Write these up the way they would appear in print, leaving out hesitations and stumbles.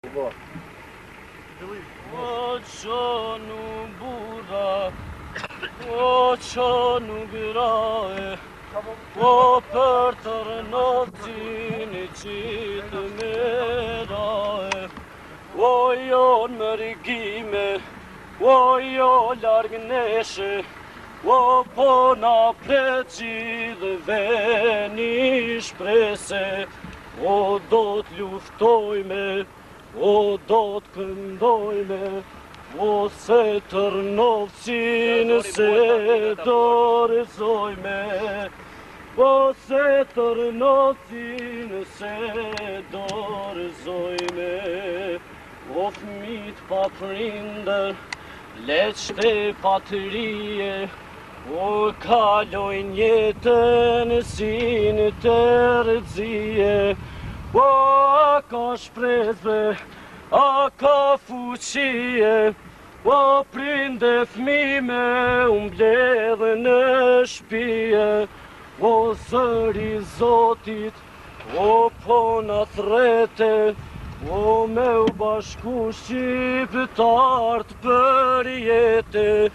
O qonu bura, o qonu grae, o për tërnotin I qitë merae, o jon mërgime, o jo largneshe, o po na pleci dhe veni shprese, o do t'luftojme, o do t'këndojme, o se tërnovësin se dorëzojme, o se tërnovësin se dorëzojme, o fmit pa prindër, leqte patrie, o kalojnë jetën si në tërëzie, o a ka shpresve, a ka fuqie, o prinde fmime mbledhe në shpije, o zëri Zotit, o po na threte, o me u bashku shqiptart për jete,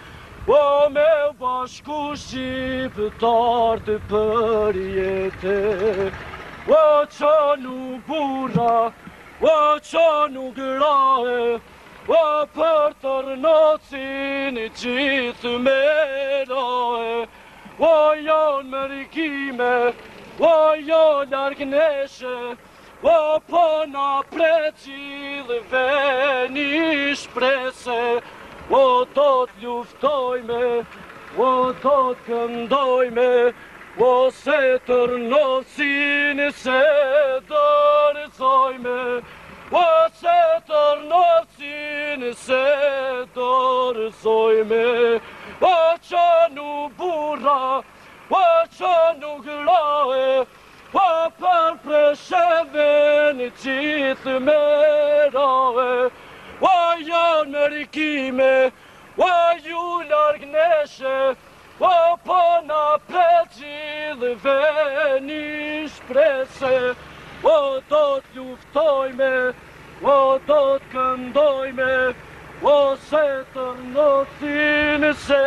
o me u bashku shqiptart për jete. O qonu bura, o qonu grae, o për tërnocin gjithë merae, o jon mërgime, o jo largneshe, o po na preci dhe veni shprese, o do t'luftojme, o do t'këndojme, o se tërnosin se dorëzojme, o se tërnosin se dorëzojme, o qonu bura, o qonu grae, o për presheve në gjithë merae, o jon mërgime, o ju largneshe, o po na pleci dhe veni shprese, o do t'luftojme, o do t'këndojme, o se tërnosin se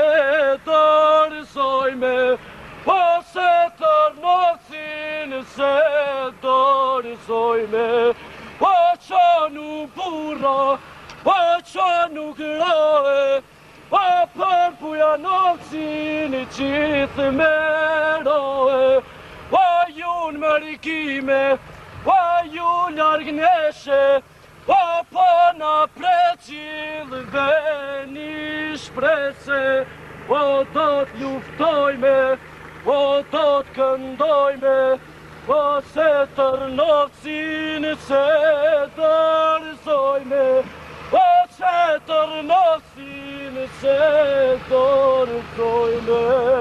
dorëzojme, o se tërnosin se dorëzojme, o qonu bura, o qonu grae, o për Bujanovcin gjithë merae, o ju mërgime, o ju largneshe, o po na preci dhe veni shprese, o do t'luftojme, o do t'këndojme, o se tërnovësin se dorëzojme, o se tërnovësin se dorëzojme.